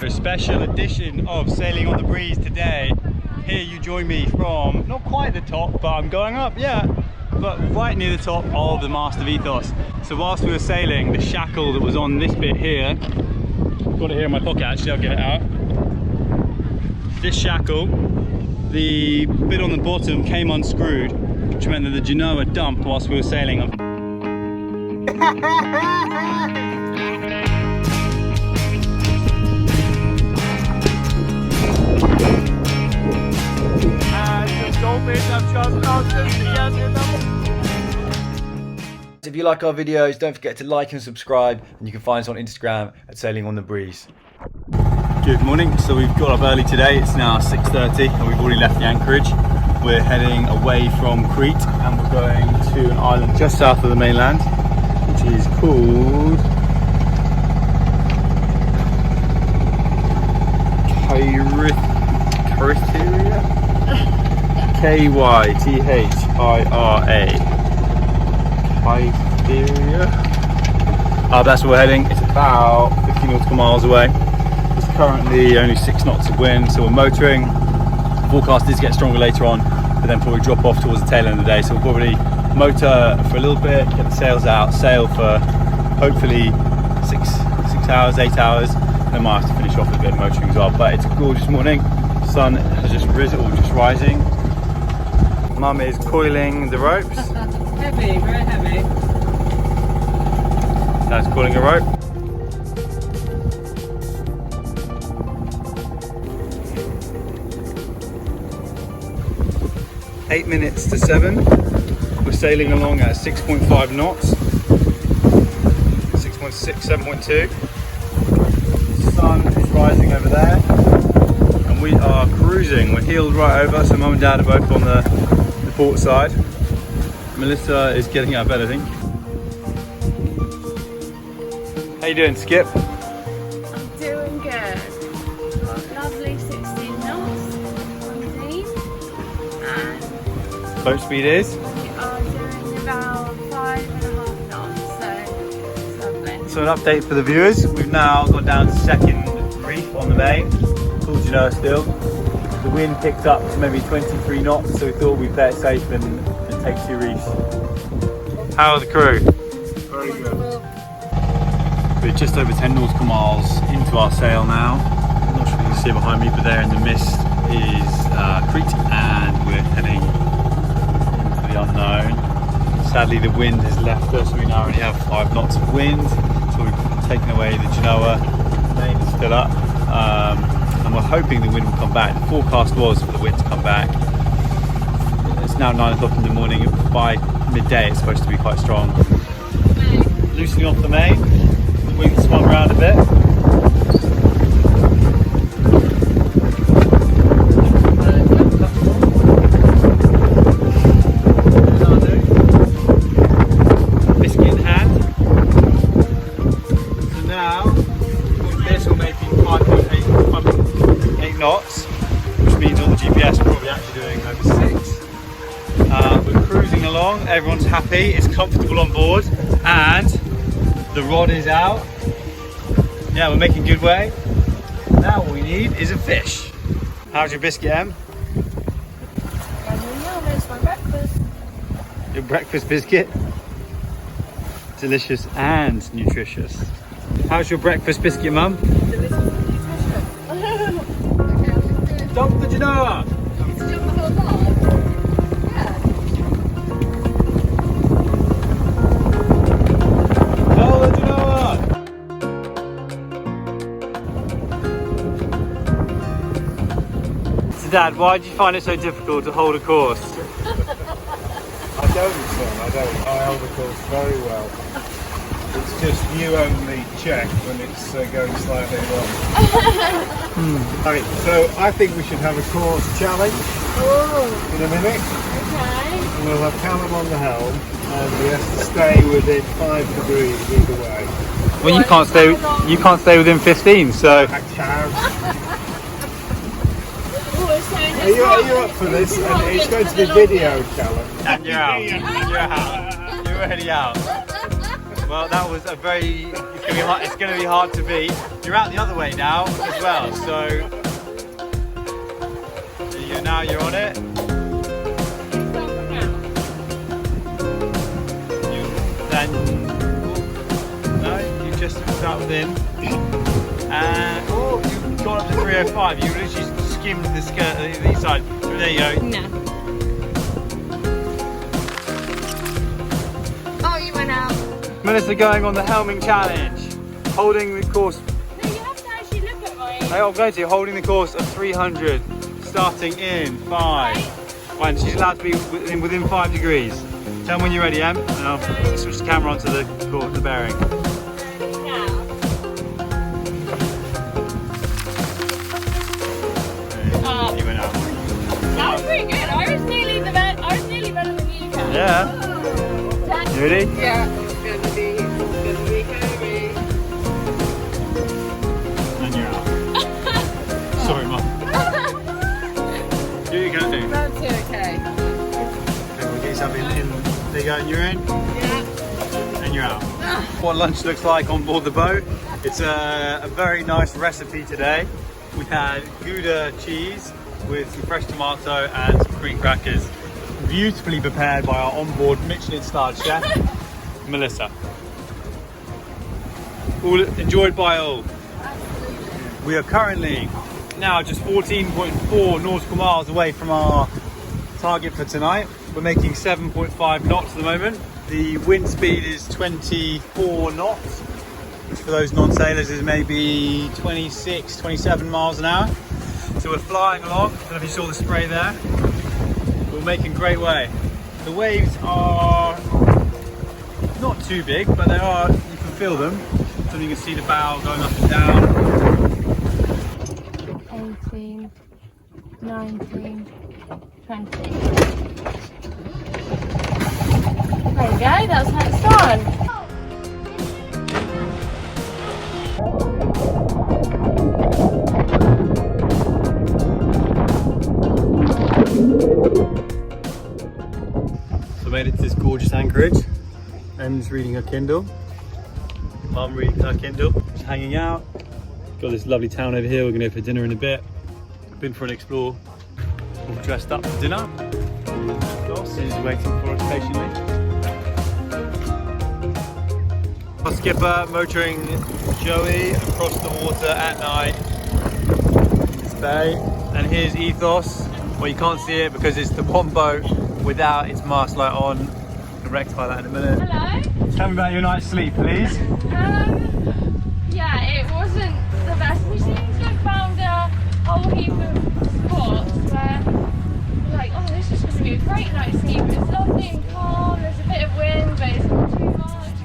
A special edition of Sailing on the Breeze today. Here you join me from, not quite the top, but I'm going up, yeah, but right near the top of the Mast of Ethos. So whilst we were sailing, the shackle that was on this bit here, got it here in my pocket actually, I'll get it out. This shackle, the bit on the bottom came unscrewed, which meant that the Genoa dumped whilst we were sailing. If you like our videos, don't forget to like and subscribe, and you can find us on Instagram at Sailing on the Breeze. Good morning. So we've got up early today. It's now 6:30 and we've already left the anchorage. We're heading away from Crete and we're going to an island just south of the mainland, which is called Kythira? K-Y-T-H-I-R-A. Kythira? That's where we're heading. It's about 50 nautical miles away. It's currently only 6 knots of wind, so we're motoring. The forecast is get stronger later on, but then probably drop off towards the tail end of the day. So we'll probably motor for a little bit, get the sails out, sail for hopefully 6 hours, 8 hours, and then might have to finish off with a bit of motoring as well. But it's a gorgeous morning. The sun has just risen, or just rising. Mum is coiling the ropes. Heavy, very heavy. Dad's coiling a rope. Eight minutes to 7. We're sailing along at 6.5 knots. 6.6, 7.2. The sun is rising over there. And we are cruising. We're heeled right over, so Mum and Dad are both on the port side. Melissa is getting out of bed, I think. How you doing, Skip? I'm doing good. Lovely 16 knots on the beam, and Boat speed is? we are doing about 5.5 knots, so it's lovely. So an update for the viewers. We've now got down to second reef on the main, called Genoa still. The wind picked up to maybe 23 knots, so we thought we'd play it safe and take 2 reefs. How are the crew? Very good. We're just over 10 nautical miles into our sail now. I'm not sure if you can see behind me, but there in the mist is Crete, and we're heading into the unknown. Sadly, the wind has left us. We now only have 5 knots of wind, so we've taken away the Genoa. The main is still up, and we're hoping the wind will come back. The forecast was for the wind to come back. It's now 9 o'clock in the morning. By midday, it's supposed to be quite strong. Loosening off the main. The wind swung around a bit. Biscuit in hand. So now, with this we're making 5.8 knots, which means all the GPS are probably actually doing over 6. We're cruising along, everyone's happy, it's comfortable on board, and the rod is out. Yeah, we're making good way. Now all we need is a fish. How's your biscuit, Em? There's my breakfast. Your breakfast biscuit? Delicious and nutritious. How's your breakfast biscuit, Mum? Delicious and nutritious. Dump the Genoa! It's still the whole lot. Yeah. Oh, the Genoa! So Dad, why did you find it so difficult to hold a course? I don't, son, I don't. I hold the course very well. It's just you only check when it's going slightly wrong. Right, so I think we should have a course challenge in a minute. Okay. And we'll have Callum on the helm, and he has to stay within 5 degrees either way. Well, you can't stay within 15, so. I can. Oh, it's so Are you up for this? And it's going to be video, Callum. And you're out. You're out. You're already out. Well, that was a very, it's going to be hard to beat. You're out the other way now as well, so now you're on it. No, you just start with him. And you've got up to 305. You literally skimmed the skirt the inside. So there you go. No. Oh, you went out. Melissa going on the Helming challenge, holding the course. No, you have to actually look at my. I'm going to holding the course of 300, starting in 5. And she's allowed to be within 5 degrees. Tell me when you're ready, Em, and I'll switch the camera onto the bearing. You went out. That was pretty good. I was nearly better than you guys. Yeah. You ready? Yeah, it's gonna be heavy. And you're out. Sorry, Mum. Do what you can do. That's okay. Okay, we'll get yourself in. There you go, and you're in. Yeah. And you're out. What lunch looks like on board the boat. It's a very nice recipe today. We had Gouda cheese with some fresh tomato and some cream crackers. Beautifully prepared by our onboard Michelin-starred chef, Melissa. All enjoyed by all. We are currently now just 14.4 nautical miles away from our target for tonight. We're making 7.5 knots at the moment. The wind speed is 24 knots, which for those non-sailors is maybe 26, 27 miles an hour. So we're flying along. I don't know if you saw the spray there. We're making great way. The waves are not too big, but they are, you can feel them. So you can see the bow going up and down. 18, 19, 20. There we go, that's how it's done. So made it to this gorgeous anchorage. Em's reading her Kindle. Mum reading her Kindle. Just hanging out. Got this lovely town over here. We're gonna go for dinner in a bit. Been for an explore. All dressed up for dinner. Ross is waiting for us patiently. Our skipper motoring Joey across the water at night in this bay. And here's Ethos. Well, you can't see it because it's the one boat without its mast light on. We'll rectify that in a minute. Hello? Tell me about your night's sleep, please. Yeah, it wasn't the best. We seem to have found a whole heap of spots where we're like, oh, this is going to be a great night's sleep. It's lovely and calm, there's a bit of wind, but it's not too much.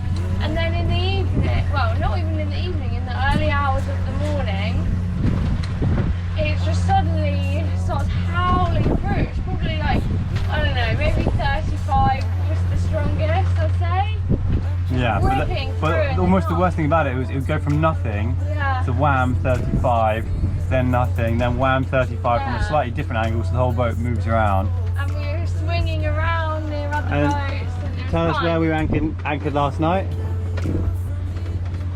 And then in the evening, well, not even in the evening, in the early hours of the morning, it just suddenly starts howling through. It's probably like, I don't know, maybe 35 was the strongest, I'd say. Yeah, but almost the worst thing about it was it would go from nothing to wham 35, then nothing, then wham 35 from a slightly different angle, so the whole boat moves around. And we were swinging around near other boats. And it was Tell us fun. where we were anchored last night.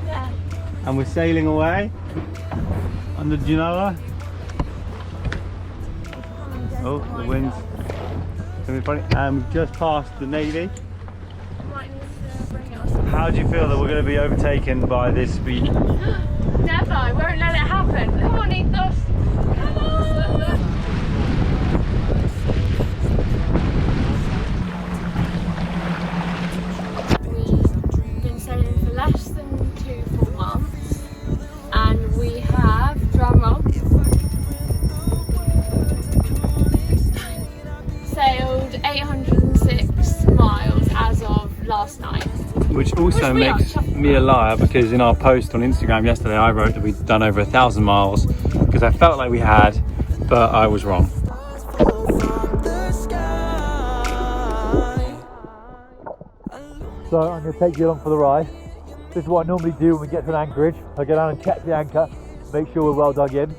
Yeah. And we're sailing away under Genoa. Oh, the wind's gonna be funny. And we've just passed the Navy. Might need to bring it on. How do you feel that we're going to be overtaken by this speed? Never, I won't let it happen. Come on, Ethos. Come on. We've been sailing for less than 2 full months, and we have, drum roll, sailed 806 miles as of last night. Which also Which we are makes chuffed me a liar, because in our post on Instagram yesterday I wrote that we'd done over 1,000 miles because I felt like we had, but I was wrong. So I'm going to take you along for the ride. This is what I normally do when we get to an anchorage. I go down and check the anchor, make sure we're well dug in.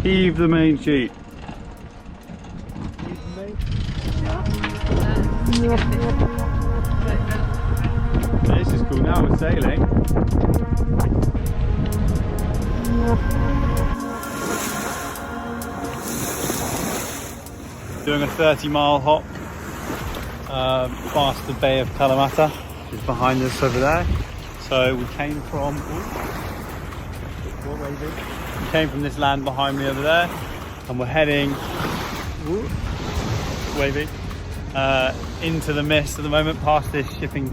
Heave the main sheet. This is cool, now we're sailing. Doing a 30-mile hop past the Bay of Kalamata, which is behind us over there. So we came from this land behind me over there, and we're heading into the mist at the moment, past this shipping,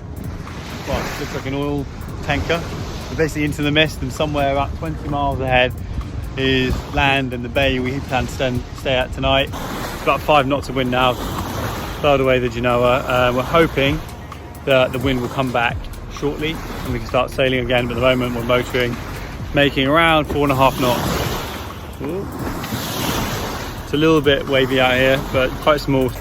well, it looks like an oil tanker. We're basically into the mist, and somewhere about 20 miles ahead is land and the bay we plan to stay at tonight. It's about 5 knots of wind now, further away the Genoa. We're hoping that the wind will come back shortly and we can start sailing again, but at the moment we're motoring, making around 4.5 knots. Ooh. It's a little bit wavy out here, but quite small.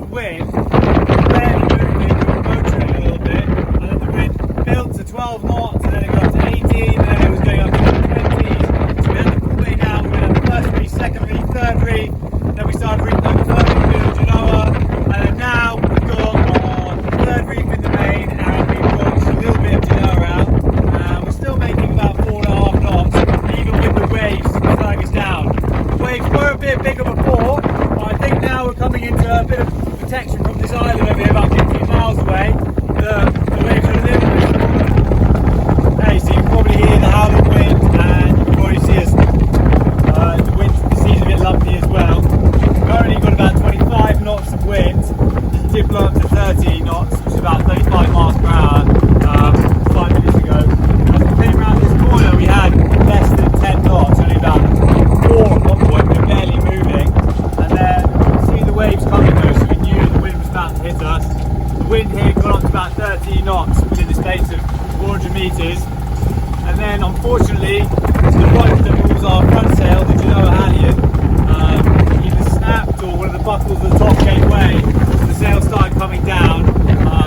Wind, barely moving, we were motoring a little bit, and then the wind built to 12 knots, and then it got up to 18, and then it was going up to the 20s, so we had the full way down. We had the first reef, second reef, third reef, then we started reefing like the first reef in Genoa, and then now we've got our third reef in the main, and we've got just a little bit of Genoa out, and we're still making about 4.5 knots, even with the waves slowing us down. The waves were a bit bigger before, but I think now we're coming into a bit of protection from this island over here, about 15 miles away. The waves are a little bit smaller. Hey, so you can probably hear the howling wind, and you can probably see us. The sea's a bit lumpy as well. We've currently got about 25 knots of wind. It did blow up to 30 knots, which is about 35 miles per hour 5 minutes ago. As we came around this corner, we had less than 10 knots, only about 4 at one point. We're barely moving, and then see the waves coming though, so we knew the wind was about to hit us. The wind here got up to about 30 knots within the space of 400 metres, and then unfortunately the boat that moves our front sail, the Genoa halyard, either snapped or one of the buckles at the top gave way, so the sail started coming down,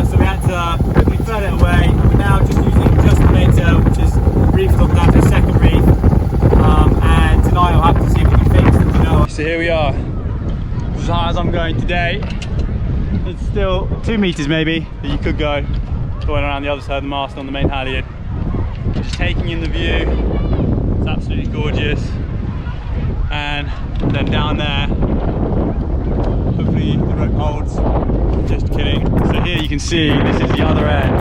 so we had to quickly throw it away, and we're now just using just the mainsail, which is reefed on down to the second reef, and tonight I'll have to see if we can fix the Genoa. So here we are. As high as I'm going today. It's still 2 meters maybe that you could go going around the other side of the mast on the main halyard. Just taking in the view. It's absolutely gorgeous. And then down there, hopefully the rope holds. Just kidding. So here you can see this is the other end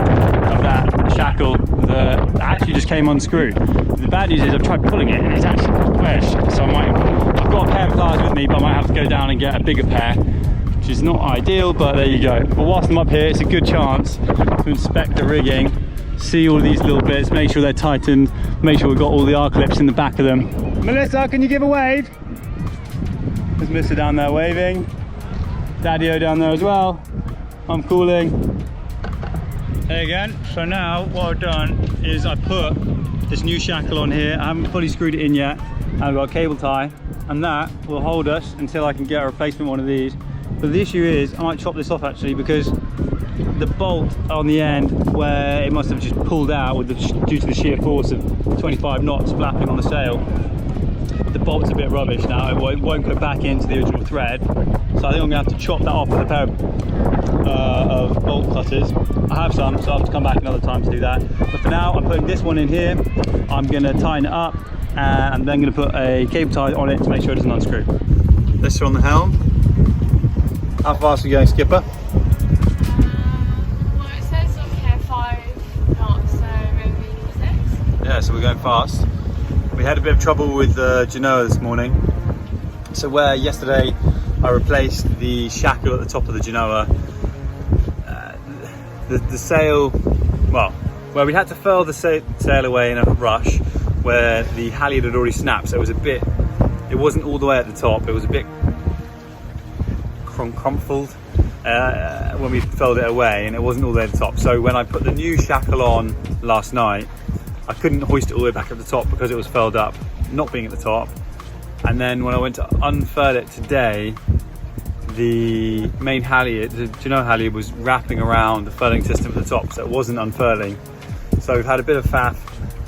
of that shackle that actually just came unscrewed. The bad news is I've tried pulling it and it's actually wedged, so I've got a pair of pliers with me, but I might have to go down and get a bigger pair, which is not ideal, but there you go. But whilst I'm up here, it's a good chance to inspect the rigging, see all these little bits, make sure they're tightened, make sure we've got all the R-clips in the back of them. Melissa, can you give a wave? There's Melissa down there waving. Daddy-o down there as well. I'm cooling. Hey again. So now what I've done is I put this new shackle on here. I haven't fully screwed it in yet. I've got a cable tie, and that will hold us until I can get a replacement one of these. But the issue is I might chop this off actually, because the bolt on the end where it must have just pulled out with due to the sheer force of 25 knots flapping on the sail, the bolt's a bit rubbish now. It won't go back into the original thread, so I think I'm going to have to chop that off with a pair of bolt cutters. I have some, so I'll have to come back another time to do that. But for now, I'm putting this one in here. I'm going to tighten it up, and I'm then going to put a cable tie on it to make sure it doesn't unscrew. This is on the helm. How fast are you going, skipper? Well, it says on here 5 knots, so maybe 6. Yeah, so we're going fast. We had a bit of trouble with Genoa this morning. So where yesterday I replaced the shackle at the top of the Genoa, the sail, well, where we had to furl the sail away in a rush, where the halyard had already snapped, so it was a bit, it wasn't all the way at the top, it was a bit crumpled when we furled it away, and it wasn't all the way at the top. So when I put the new shackle on last night, I couldn't hoist it all the way back at the top because it was furled up, not being at the top. And then when I went to unfurl it today, the main halyard, the Genoa halyard, was wrapping around the furling system at the top, so it wasn't unfurling. So we've had a bit of faff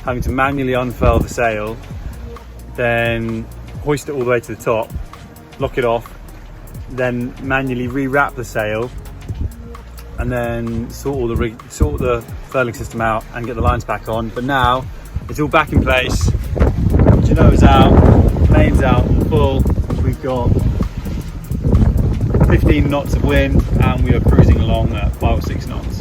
having to manually unfurl the sail, then hoist it all the way to the top, lock it off, then manually re-wrap the sail, and then sort the furling system out and get the lines back on. But now it's all back in place. Genoa's out, main's out full. We've got 15 knots of wind and we are cruising along at 5 or 6 knots.